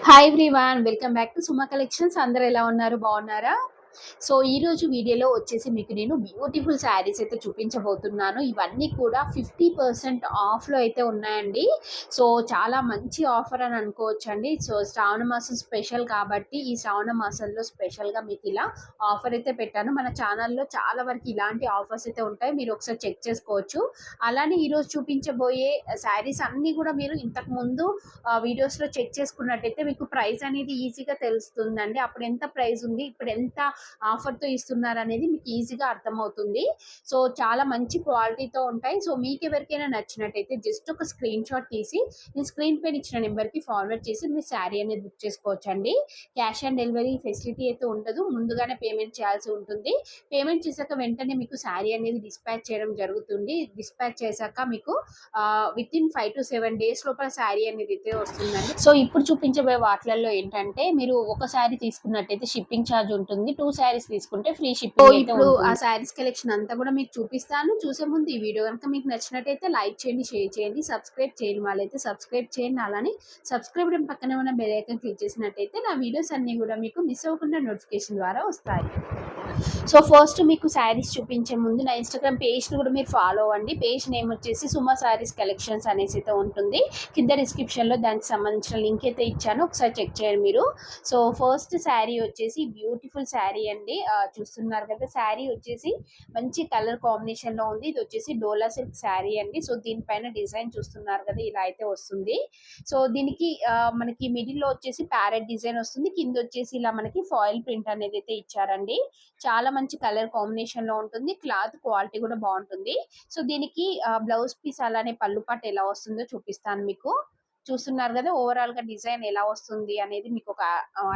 Hi everyone, welcome back to Suma collections. అందరూ ఎలా ఉన్నారు? బాగున్నారా? సో ఈరోజు వీడియోలో వచ్చేసి మీకు నేను బ్యూటిఫుల్ శారీస్ అయితే చూపించబోతున్నాను. ఇవన్నీ కూడా 50% ఆఫ్లో అయితే ఉన్నాయండి. సో చాలా మంచి ఆఫర్ అని అనుకోవచ్చండి. సో శ్రావణ మాసం స్పెషల్ కాబట్టి ఈ శ్రావణ మాసంలో స్పెషల్గా మీకు ఇలా ఆఫర్ అయితే పెట్టాను. మన ఛానల్లో చాలా వరకు ఇలాంటి ఆఫర్స్ అయితే ఉంటాయి, మీరు ఒకసారి చెక్ చేసుకోవచ్చు. అలానే ఈరోజు చూపించబోయే శారీస్ అన్నీ కూడా మీరు ఇంతకుముందు వీడియోస్లో చెక్ చేసుకున్నట్టయితే మీకు ప్రైస్ అనేది ఈజీగా తెలుస్తుందండి. అప్పుడు ఎంత ప్రైస్ ఉంది, ఇప్పుడు ఎంత ఆఫర్తో ఇస్తున్నారు అనేది మీకు ఈజీగా అర్థమవుతుంది. సో చాలా మంచి క్వాలిటీతో ఉంటాయి. సో మీకు ఎవరికైనా నచ్చినట్టయితే జస్ట్ ఒక స్క్రీన్ షాట్ తీసి నేను స్క్రీన్ పైన ఇచ్చిన నెంబర్కి ఫార్వర్డ్ చేసి మీ శారీ అనేది బుక్ చేసుకోవచ్చండి. క్యాష్ ఆన్ డెలివరీ ఫెసిలిటీ అయితే ఉండదు, ముందుగానే పేమెంట్ చేయాల్సి ఉంటుంది. పేమెంట్ చేశాక వెంటనే మీకు శారీ అనేది డిస్పాచ్ చేయడం జరుగుతుంది. డిస్పాచ్ చేశాక మీకు వితిన్ 5 to 7 days లోపల శారీ అనేది అయితే వస్తుందండి. సో ఇప్పుడు చూపించబోయే వాటిలలో ఏంటంటే మీరు ఒక శారీ తీసుకున్నట్టయితే షిప్పింగ్ ఛార్జ్ ఉంటుంది, 2 శారీస్ తీసుకుంటే ఫ్రీ షిప్పింగ్ అయితే ఇప్పుడు ఆ శారీస్ కలెక్షన్ అంతా కూడా మీకు చూపిస్తాను. చూసే ముందు ఈ వీడియో కనుక మీకు నచ్చినట్టయితే లైక్ చేయండి, షేర్ చేయండి, సబ్స్క్రైబ్ చేయని వాళ్ళైతే సబ్స్క్రైబ్ చేయండి. అలానే సబ్స్క్రైబ్ పక్కనే ఉన్న బెల్ ఐకాన్ క్లిక్ చేసినట్టయితే నా వీడియోస్ అన్ని కూడా మీకు మిస్ అవ్వకుండా నోటిఫికేషన్ ద్వారా వస్తాయి. సో ఫస్ట్ మీకు శారీస్ చూపించే ముందు నా ఇన్స్టాగ్రామ్ పేజ్ని కూడా మీరు ఫాలో అవ్వండి. పేజ్ నేమ్ వచ్చేసి సుమ శారీస్ కలెక్షన్స్ అనేసి అయితే ఉంటుంది. కింద డిస్క్రిప్షన్లో దానికి సంబంధించిన లింక్ అయితే ఇచ్చాను, ఒకసారి చెక్ చేయండి మీరు. సో ఫస్ట్ శారీ వచ్చేసి బ్యూటిఫుల్ శారీ అండి. చూస్తున్నారు కదా, శారీ వచ్చేసి మంచి కలర్ కాంబినేషన్లో ఉంది. ఇది వచ్చేసి డోలా సిల్క్ శారీ అండి. సో దీనిపైన డిజైన్ చూస్తున్నారు కదా, ఇలా అయితే వస్తుంది. సో దీనికి మనకి మిడిల్లో వచ్చేసి ప్యారెట్ డిజైన్ వస్తుంది, కింద వచ్చేసి ఇలా మనకి ఫాయిల్ ప్రింట్ అనేది అయితే ఇచ్చారండి. చాలా మంచి కలర్ కాంబినేషన్ లో ఉంటుంది, క్లాత్ క్వాలిటీ కూడా బాగుంటుంది. సో దీనికి బ్లౌజ్ పీస్ అలానే పళ్ళు పాటు ఎలా వస్తుందో చూపిస్తాను మీకు. చూస్తున్నారు కదా, ఓవరాల్ గా డిజైన్ ఎలా వస్తుంది అనేది మీకు ఒక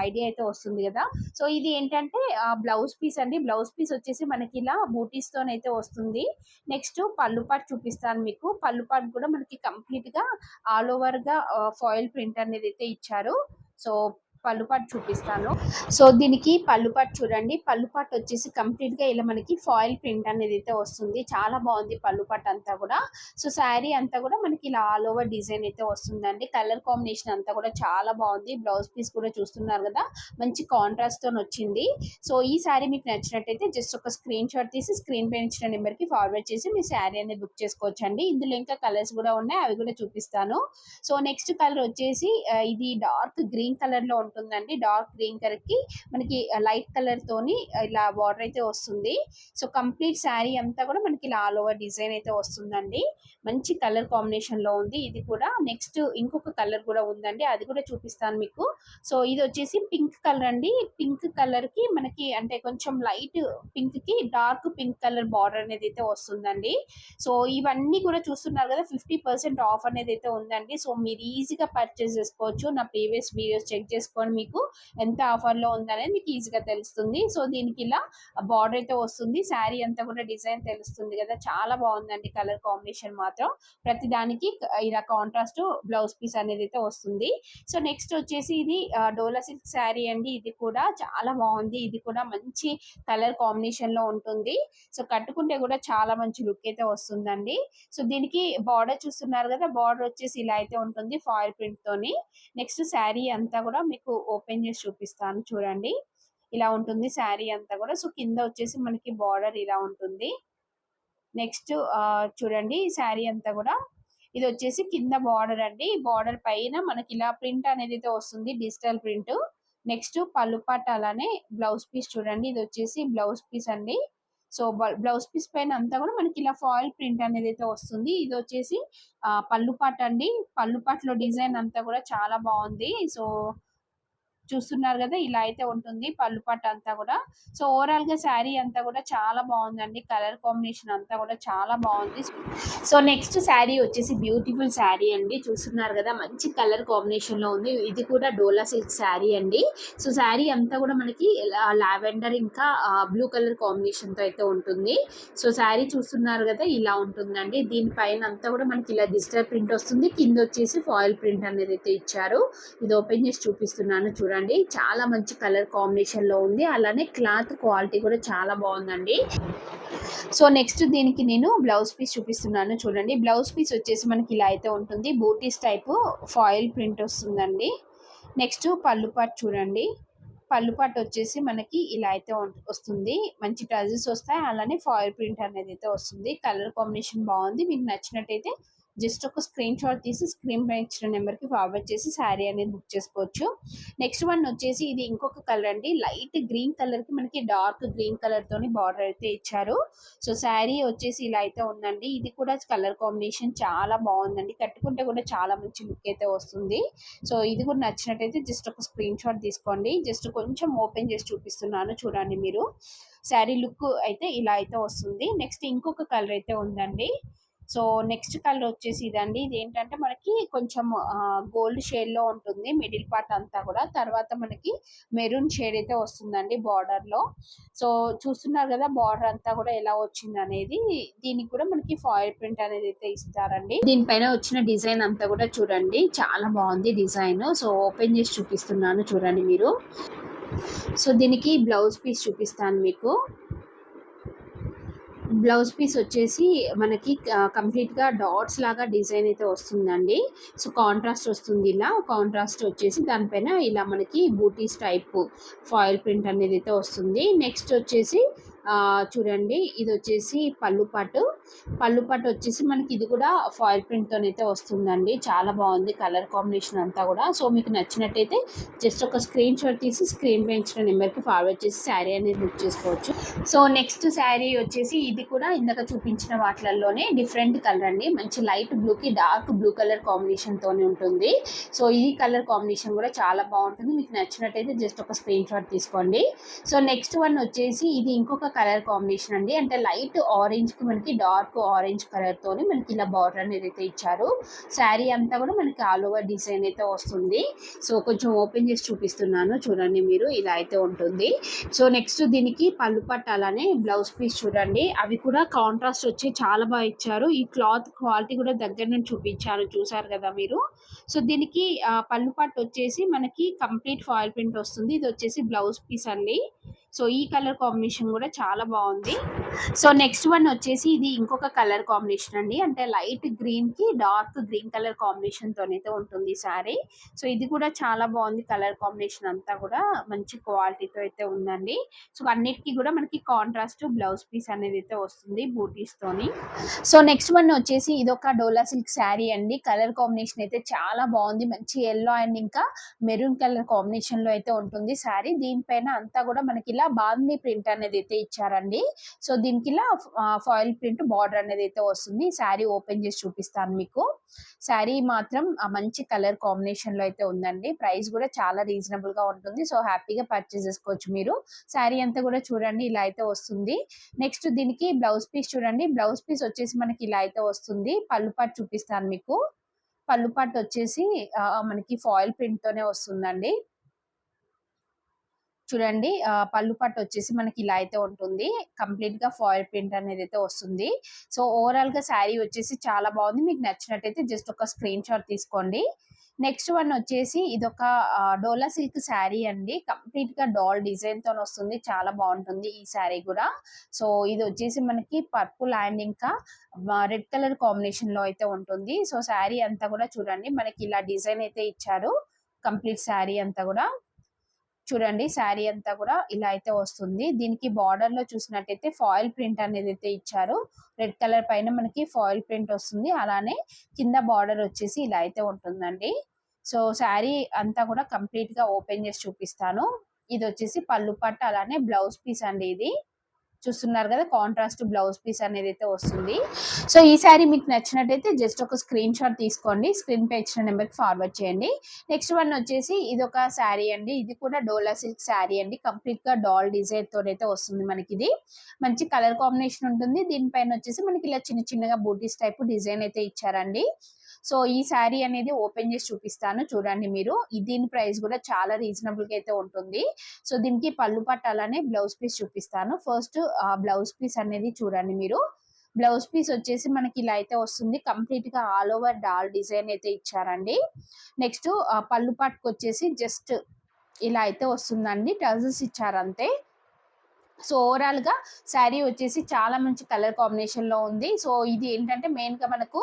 ఐడియా అయితే వస్తుంది కదా. సో ఇది ఏంటంటే బ్లౌజ్ పీస్ అండి. బ్లౌజ్ పీస్ వచ్చేసి మనకి ఇలా బూటీస్ తోనైతే వస్తుంది. నెక్స్ట్ పళ్ళు పాటు చూపిస్తాను మీకు. పళ్ళు పాటు కూడా మనకి కంప్లీట్ గా ఆల్ ఓవర్ గా ఫాయిల్ ప్రింట్ అనేది అయితే ఇచ్చారు. సో పళ్ళుపాటు చూపిస్తాను. సో దీనికి పళ్ళుపాటు చూడండి, పళ్ళుపాటు వచ్చేసి కంప్లీట్ గా ఇలా మనకి ఫాయిల్ ప్రింట్ అనేది అయితే వస్తుంది. చాలా బాగుంది పళ్ళుపాటు అంతా కూడా. సో శారీ అంతా కూడా మనకి ఇలా ఆల్ ఓవర్ డిజైన్ అయితే వస్తుందండి. కలర్ కాంబినేషన్ అంతా కూడా చాలా బాగుంది. బ్లౌజ్ పీస్ కూడా చూస్తున్నారు కదా, మంచి కాంట్రాస్ట్ తో వచ్చింది. సో ఈ శారీ మీకు నచ్చినట్టయితే జస్ట్ ఒక స్క్రీన్ షాట్ తీసి స్క్రీన్ పైన ఇచ్చిన నెంబర్ కి ఫార్వర్డ్ చేసి మీ శారీ అనేది బుక్ చేసుకోవచ్చండి. ఇందులో ఇంకా కలర్స్ కూడా ఉన్నాయి, అవి కూడా చూపిస్తాను. సో నెక్స్ట్ కలర్ వచ్చేసి ఇది డార్క్ గ్రీన్ కలర్ లో ఉంటుందండి. డార్క్ గ్రీన్ కలర్ కి మనకి లైట్ కలర్ తోని ఇలా బార్డర్ అయితే వస్తుంది. సో కంప్లీట్ శారీ అంతా కూడా మనకి ఇలా ఆల్ ఓవర్ డిజైన్ అయితే వస్తుందండి. మంచి కలర్ కాంబినేషన్ లో ఉంది ఇది కూడా. నెక్స్ట్ ఇంకొక కలర్ కూడా ఉందండి, అది కూడా చూపిస్తాను మీకు. సో ఇది వచ్చేసి పింక్ కలర్ అండి. పింక్ కలర్ కి మనకి అంటే కొంచెం లైట్ పింక్ కి డార్క్ పింక్ కలర్ బార్డర్ అనేది అయితే వస్తుందండి. సో ఇవన్నీ కూడా చూస్తున్నారు కదా, 50% ఆఫ్ అనేది అయితే ఉందండి. సో మీరు ఈజీగా పర్చేస్ చేసుకోవచ్చు. నా ప్రీవియస్ వీడియోస్ చెక్ చేసుకొని మీకు ఎంత ఆఫర్ లో ఉందనేది మీకు ఈజీగా తెలుస్తుంది. సో దీనికి ఇలా బార్డర్ అయితే వస్తుంది. శారీ అంతా కూడా డిజైన్ తెలుస్తుంది కదా, చాలా బాగుందండి కలర్ కాంబినేషన్ మాత్రం. ప్రతి దానికి ఇలా కాంట్రాస్ట్ బ్లౌజ్ పీస్ అనేది అయితే వస్తుంది. సో నెక్స్ట్ వచ్చేసి ఇది డోలా సిల్క్ శారీ అండి. ఇది కూడా చాలా బాగుంది. ఇది కూడా మంచి కలర్ కాంబినేషన్ లో ఉంటుంది. సో కట్టుకుంటే కూడా చాలా మంచి లుక్ అయితే వస్తుందండి. సో దీనికి బార్డర్ చూస్తున్నారు కదా, బార్డర్ వచ్చేసి ఇలా అయితే ఉంటుంది ఫాయిల్ ప్రింట్ తోని. నెక్స్ట్ శారీ అంతా కూడా మీకు ఓపెన్ చేసి చూపిస్తాను చూడండి, ఇలా ఉంటుంది శారీ అంతా కూడా. సో కింద వచ్చేసి మనకి బార్డర్ ఇలా ఉంటుంది. నెక్స్ట్ చూడండి శారీ అంతా కూడా ఇది వచ్చేసి కింద బార్డర్ అండి. బార్డర్ పైన మనకి ఇలా ప్రింట్ అనేది అయితే వస్తుంది, డిజిటల్ ప్రింట్. నెక్స్ట్ పళ్ళు పాట అలానే బ్లౌజ్ పీస్ చూడండి, ఇది వచ్చేసి బ్లౌజ్ పీస్ అండి. సో బ్లౌజ్ పీస్ పైన అంతా కూడా మనకి ఇలా ఫాయిల్ ప్రింట్ అనేది అయితే వస్తుంది. ఇది వచ్చేసి పళ్ళు పాట అండి. పళ్ళు పాటలో డిజైన్ అంతా కూడా చాలా బాగుంది. సో చూస్తున్నారు కదా, ఇలా అయితే ఉంటుంది పళ్ళు పట్టు అంతా కూడా. సో ఓవరాల్ గా శారీ అంతా కూడా చాలా బాగుందండి. కలర్ కాంబినేషన్ అంతా కూడా చాలా బాగుంది. సో నెక్స్ట్ శారీ వచ్చేసి బ్యూటిఫుల్ శారీ అండి. చూస్తున్నారు కదా, మంచి కలర్ కాంబినేషన్ లో ఉంది. ఇది కూడా డోలా సిల్క్ శారీ అండి. సో శారీ అంతా కూడా మనకి లావెండర్ ఇంకా బ్లూ కలర్ కాంబినేషన్ తో అయితే ఉంటుంది. సో శారీ చూస్తున్నారు కదా, ఇలా ఉంటుందండి. దీనిపైన అంతా కూడా మనకి ఇలా డిజిటల్ ప్రింట్ వస్తుంది, కింద వచ్చేసి ఫాయిల్ ప్రింట్ అనేది అయితే ఇచ్చారు. ఇది ఓపెన్ చేసి చూపిస్తున్నాను చూడండి, చాలా మంచి కలర్ కాంబినేషన్ లో ఉంది. అలానే క్లాత్ క్వాలిటీ కూడా చాలా బాగుందండి. సో నెక్స్ట్ దీనికి నేను బ్లౌజ్ పీస్ చూపిస్తున్నాను చూడండి. బ్లౌజ్ పీస్ వచ్చేసి మనకి ఇలా అయితే ఉంటుంది, బూటీస్ టైపు ఫాయిల్ ప్రింట్ వస్తుందండి. నెక్స్ట్ పళ్ళు పాటు చూడండి. పళ్ళు పాటు వచ్చేసి మనకి ఇలా అయితే వస్తుంది. మంచి టజిల్స్ వస్తాయి. అలానే ఫాయిల్ ప్రింట్ అనేది అయితే వస్తుంది. కలర్ కాంబినేషన్ బాగుంది. మీకు నచ్చినట్టయితే జస్ట్ ఒక స్క్రీన్ షాట్ తీసి స్క్రీన్ పై ఇచ్చిన నెంబర్కి ఫార్వర్డ్ చేసి శారీ అనేది బుక్ చేసుకోవచ్చు. నెక్స్ట్ వన్ వచ్చేసి ఇది ఇంకొక కలర్ అండి. లైట్ గ్రీన్ కలర్కి మనకి డార్క్ గ్రీన్ కలర్తోని బార్డర్ అయితే ఇచ్చారు. సో శారీ వచ్చేసి ఇలా అయితే ఉందండి. ఇది కూడా కలర్ కాంబినేషన్ చాలా బాగుందండి. కట్టుకుంటే కూడా చాలా మంచి లుక్ అయితే వస్తుంది. సో ఇది కూడా నచ్చినట్టయితే జస్ట్ ఒక స్క్రీన్ షాట్ తీసుకోండి. జస్ట్ కొంచెం ఓపెన్ చేసి చూపిస్తున్నాను చూడండి మీరు. శారీ లుక్ అయితే ఇలా అయితే వస్తుంది. నెక్స్ట్ ఇంకొక కలర్ అయితే ఉందండి. సో నెక్స్ట్ కలర్ వచ్చేసి ఇదండి. ఇదేంటంటే మనకి కొంచెం గోల్డ్ షేడ్లో ఉంటుంది మిడిల్ పార్ట్ అంతా కూడా. తర్వాత మనకి మెరూన్ షేడ్ అయితే వస్తుందండి బార్డర్లో. సో చూస్తున్నారు కదా బార్డర్ అంతా కూడా ఎలా వచ్చింది అనేది. దీనికి కూడా మనకి ఫాయిల్ ప్రింట్ అనేది అయితే ఇస్తారండి. దీనిపైన వచ్చిన డిజైన్ అంతా కూడా చూడండి చాలా బాగుంది డిజైన్. సో ఓపెన్ చేసి చూపిస్తున్నాను చూడండి మీరు. సో దీనికి బ్లౌజ్ పీస్ చూపిస్తాను మీకు. బ్లౌజ్ పీస్ వచ్చేసి మనకి కంప్లీట్గా డాట్స్ లాగా డిజైన్ అయితే వస్తుందండి. సో కాంట్రాస్ట్ వస్తుంది. ఇలా కాంట్రాస్ట్ వచ్చేసి దానిపైన ఇలా మనకి బూటీస్ టైప్ ఫాయిల్ ప్రింట్ అనేది అయితే వస్తుంది. నెక్స్ట్ వచ్చేసి చూడండి ఇది వచ్చేసి పళ్ళు పాటు. పళ్ళు పాటు వచ్చేసి మనకి ఇది కూడా ఫాయిల్ ప్రింట్తోనైతే వస్తుందండి. చాలా బాగుంది కలర్ కాంబినేషన్ అంతా కూడా. సో మీకు నచ్చినట్టయితే జస్ట్ ఒక స్క్రీన్ షాట్ తీసి స్క్రీన్ పై ఇచ్చిన నెంబర్కి ఫార్వర్డ్ చేసి శారీ అనేది బుక్ చేసుకోవచ్చు. సో నెక్స్ట్ శారీ వచ్చేసి ఇది కూడా ఇందాక చూపించిన వాటిలలోనే డిఫరెంట్ కలర్ అండి. మంచి లైట్ బ్లూకి డార్క్ బ్లూ కలర్ కాంబినేషన్తోనే ఉంటుంది. సో ఈ కలర్ కాంబినేషన్ కూడా చాలా బాగుంటుంది. మీకు నచ్చినట్టయితే జస్ట్ ఒక స్క్రీన్ షాట్ తీసుకోండి. సో నెక్స్ట్ వన్ వచ్చేసి ఇది ఇంకొక కలర్ కాంబినేషన్ అండి. అంటే లైట్ ఆరెంజ్కి మనకి డార్క్ ఆరెంజ్ కలర్తోని మనకి ఇలా బార్డర్ అనేది అయితే ఇచ్చారు. శారీ అంతా కూడా మనకి ఆల్ ఓవర్ డిజైన్ అయితే వస్తుంది. సో కొంచెం ఓపెన్ చేసి చూపిస్తున్నాను చూడండి మీరు. ఇలా అయితే ఉంటుంది. సో నెక్స్ట్ దీనికి పళ్ళు పట్టు అలానే బ్లౌజ్ పీస్ చూడండి. అవి కూడా కాంట్రాస్ట్ వచ్చి చాలా బాగా ఇచ్చారు. ఈ క్లాత్ క్వాలిటీ కూడా దగ్గర నుంచి చూపించాను చూసారు కదా మీరు. సో దీనికి పళ్ళు పట్టు వచ్చేసి మనకి కంప్లీట్ ఫాయిల్ ప్రింట్ వస్తుంది. ఇది వచ్చేసి బ్లౌజ్ పీస్ అండి. సో ఈ కలర్ కాంబినేషన్ కూడా చాలా బాగుంది. సో నెక్స్ట్ వన్ వచ్చేసి ఇది ఇంకొక కలర్ కాంబినేషన్ అండి. అంటే లైట్ గ్రీన్కి డార్క్ గ్రీన్ కలర్ కాంబినేషన్తోనైతే ఉంటుంది శారీ. సో ఇది కూడా చాలా బాగుంది. కలర్ కాంబినేషన్ అంతా కూడా మంచి క్వాలిటీతో అయితే ఉందండి. సో అన్నిటికీ కూడా మనకి కాంట్రాస్ట్ బ్లౌజ్ పీస్ అనేది అయితే వస్తుంది బూటీస్తోని. సో నెక్స్ట్ వన్ వచ్చేసి ఇది ఒక డోలా సిల్క్ శారీ అండి. కలర్ కాంబినేషన్ అయితే చాలా బాగుంది. మంచి ఎల్లో అండ్ ఇంకా మెరూన్ కలర్ కాంబినేషన్ లో అయితే ఉంటుంది శారీ. దీనిపైన అంతా కూడా మనకి ఇలా బాందీ ప్రింట్ అనేది అయితే ఇచ్చారండి. సో దీనికి ఇలా ఫాయిల్ ప్రింట్ బార్డర్ అనేది అయితే వస్తుంది. శారీ ఓపెన్ చేసి చూపిస్తాను మీకు. శారీ మాత్రం మంచి కలర్ కాంబినేషన్ లో అయితే ఉందండి. ప్రైస్ కూడా చాలా రీజనబుల్ గా ఉంటుంది. సో హ్యాపీగా పర్చేస్ చేసుకోవచ్చు మీరు. శారీ అంతా కూడా చూడండి ఇలా అయితే వస్తుంది. నెక్స్ట్ దీనికి బ్లౌజ్ పీస్ చూడండి. బ్లౌజ్ పీస్ వచ్చేసి మనకి ఇలా అయితే వస్తుంది. పళ్ళు పాటు చూపిస్తాను మీకు. పళ్ళు పాటు వచ్చేసి మనకి ఫాయిల్ ప్రింట్ తోనే వస్తుందండి. చూడండి పళ్ళు పట్టు వచ్చేసి మనకి ఇలా అయితే ఉంటుంది. కంప్లీట్ గా ఫాయిల్ ప్రింట్ అనేది అయితే వస్తుంది. సో ఓవరాల్ గా శారీ వచ్చేసి చాలా బాగుంది. మీకు నచ్చినట్టయితే జస్ట్ ఒక స్క్రీన్ షాట్ తీసుకోండి. నెక్స్ట్ వన్ వచ్చేసి ఇదొక డోలా సిల్క్ శారీ అండి. కంప్లీట్ గా డాల్ డిజైన్ తో వస్తుంది. చాలా బాగుంటుంది ఈ శారీ కూడా. సో ఇది వచ్చేసి మనకి పర్పుల్ అండ్ ఇంకా రెడ్ కలర్ కాంబినేషన్ లో అయితే ఉంటుంది. సో శారీ అంతా కూడా చూడండి మనకి ఇలా డిజైన్ అయితే ఇచ్చారు. కంప్లీట్ శారీ అంతా కూడా చూడండి. శారీ అంతా కూడా ఇలా అయితే వస్తుంది. దీనికి బార్డర్ లో చూసినట్టయితే ఫాయిల్ ప్రింట్ అనేది అయితే ఇచ్చారు. రెడ్ కలర్ పైన మనకి ఫాయిల్ ప్రింట్ వస్తుంది. అలానే కింద బార్డర్ వచ్చేసి ఇలా అయితే ఉంటుందండి. సో శారీ అంతా కూడా కంప్లీట్ గా ఓపెన్ చేసి చూపిస్తాను. ఇది వచ్చేసి పళ్ళు పట్టు అలానే బ్లౌజ్ పీస్ అండి. ఇది చూస్తున్నారు కదా కాంట్రాస్ట్ బ్లౌజ్ పీస్ అనేది అయితే వస్తుంది. సో ఈ శారీ మీకు నచ్చినట్టయితే జస్ట్ ఒక స్క్రీన్ షాట్ తీసుకోండి. స్క్రీన్ పై ఇచ్చిన నెంబర్కి ఫార్వర్డ్ చేయండి. నెక్స్ట్ వన్ వచ్చేసి ఇది ఒక శారీ అండి. ఇది కూడా డోలా సిల్క్ శారీ అండి. కంప్లీట్ గా డాల్ డిజైన్ తోనైతే వస్తుంది మనకి. ఇది మంచి కలర్ కాంబినేషన్ ఉంటుంది. దీనిపైన వచ్చేసి మనకి ఇలా చిన్న చిన్నగా బూటీస్ టైప్ డిజైన్ అయితే ఇచ్చారండి. సో ఈ శారీ అనేది ఓపెన్ చేసి చూపిస్తాను చూడండి మీరు. దీని ప్రైస్ కూడా చాలా రీజనబుల్ గా అయితే ఉంటుంది. సో దీనికి పళ్ళు పట్టు అలానే బ్లౌజ్ పీస్ చూపిస్తాను. ఫస్ట్ బ్లౌజ్ పీస్ అనేది చూడండి మీరు. బ్లౌజ్ పీస్ వచ్చేసి మనకి ఇలా అయితే వస్తుంది. కంప్లీట్ గా ఆల్ ఓవర్ డాల్ డిజైన్ అయితే ఇచ్చారండి. నెక్స్ట్ పళ్ళు పట్టుకు వచ్చేసి జస్ట్ ఇలా అయితే వస్తుందండి. టజల్స్ ఇచ్చారు అంతే. సో ఓవరాల్‌గా శారీ వచ్చేసి చాలా మంచి కలర్ కాంబినేషన్‌లో ఉంది. సో ఇది ఏంటంటే మెయిన్‌గా మనకు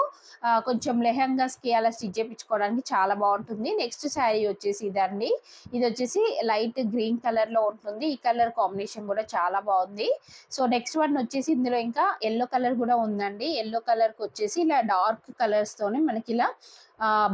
కొంచెం లెహెంగాస్‌కి అలా స్టిచ్ చేపించుకోవడానికి చాలా బావుంటుంది. నెక్స్ట్ శారీ వచ్చేసి ఇదండి. ఇదొచ్చేసి లైట్ గ్రీన్ కలర్‌లో ఉంటుంది. ఈ కలర్ కాంబినేషన్ కూడా చాలా బావుంది. సో నెక్స్ట్ వన్ వచ్చేసి ఇందులో ఇంకా యెల్లో కలర్ కూడా ఉందండి. యెల్లో కలర్‌కొచ్చేసి ఇలా డార్క్ కలర్స్‌తోని మనకిలా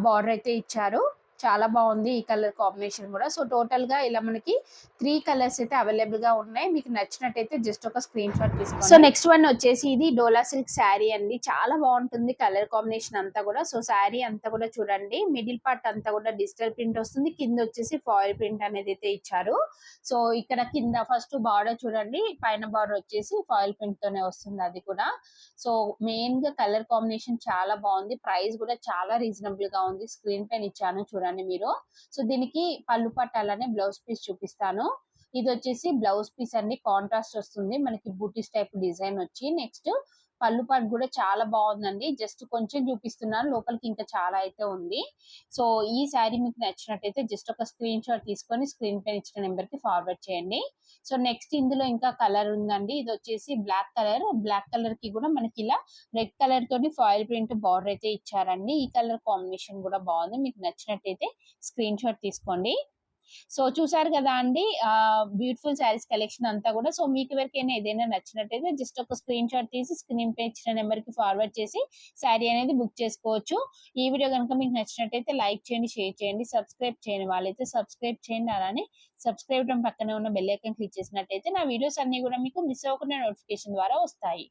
బార్డర్ అయితే ఇచ్చారు. చాలా బావుంది ఈ కలర్ కాంబినేషన్ గూడా. సో, టోటల్‌గా ఇలా మనకి 3 కలర్స్ అయితే అవైలబుల్‌గా ఉన్నాయి. మీకు నచ్చినట్టయితే జస్ట్ ఒక స్క్రీన్ షాట్ తీసుకోండి. సో, నెక్స్ట్ వన్ వచ్చేసి ఇది డోలా సిల్క్ శారీ అండి. చాలా బావుంటుంది కలర్ కాంబినేషన్ అంతా గూడా. సో, శారీ అంతా గూడా చూడండి. మిడిల్ పార్ట్ అంతా గూడా డిజిటల్ ప్రింట్ వస్తుంది. కిందొచ్చేసి ఫాయిల్ ప్రింట్ అనేదైతే ఇచ్చారు. సో, ఇక్కడ కింద ఫస్ట్ బార్డర్ చూడండి. పైన బార్డర్ వచ్చేసి ఫాయిల్ ప్రింట్‌తోనే వస్తుంది అది కూడా. సో, మెయిన్‌గా కలర్ కాంబినేషన్ చాలా బావుంది. ప్రైస్ గూడా చాలా రీజనబుల్‌గా ఉంది. స్క్రీన్ పైన ఇచ్చాను చూడండి మీరు. సో, దీనికి పళ్ళు పట్టు అలానే బ్లౌజ్ పీస్ చూపిస్తాను. ఇదొచ్చేసి బ్లౌజ్ పీస్ అండి. కాంట్రాస్ట్ వస్తుంది. మనకి బూటీస్ టైప్ డిజైన్ వచ్చి నెక్స్ట్ పళ్ళు పాటు గూడా చాలా బావుందండి. జస్ట్ కొంచెం చూపిస్తున్నాను. లోపలికి ఇంకా చాలా అయితే ఉంది. సో, ఈ శారీ మీకు నచ్చినట్టయితే జస్ట్ ఒక స్క్రీన్ షాట్ తీసుకొని స్క్రీన్ పైన ఇచ్చిన నంబర్‌కి ఫార్వర్డ్ చేయండి. సో, నెక్స్ట్ ఇందులో ఇంకా కలర్ ఉందండి. ఇదొచ్చేసి బ్లాక్ కలర్. బ్లాక్ కలర్‌కి గూడా మనకిలా రెడ్ కలర్ తోని ఫాయిల్ ప్రింట్ బార్డర్ అయితే ఇచ్చారండి. ఈ కలర్ కాంబినేషన్ గూడా బావుంది. మీకు నచ్చినట్టయితే స్క్రీన్ షాట్ తీసుకోండి. సో, చూసారు గదా అండి. బ్యూటిఫుల్ శారీస్ కలెక్షన్ అంతా గూడా. సో, మీకు ఎవరికైనా ఏదైనా నచ్చినట్టయితే జస్ట్ ఒక స్క్రీన్ షాట్ తీసి స్క్రీన్ పై ఇచ్చిన నంబర్‌కి ఫార్వర్డ్ చేసి శారీ అనేది బుక్ చేసుకోవచ్చు. ఈ వీడియో గనుక మీకు నచ్చినట్టయితే లైక్ చేయండి, షేర్ చేయండి. సబ్స్క్రైబ్ చేయని వాళ్ళైతే సబ్స్క్రైబ్ చేయండి. అలానే సబ్స్క్రైబ్ బటన్ పక్కనే ఉన్న బెల్ ఐకాన్ క్లిక్ చేసినట్టయితే నా వీడియోస్ అన్నీ గూడా మీకు మిస్ అవ్వకుండా నోటిఫికేషన్ ద్వారా వస్తాయి.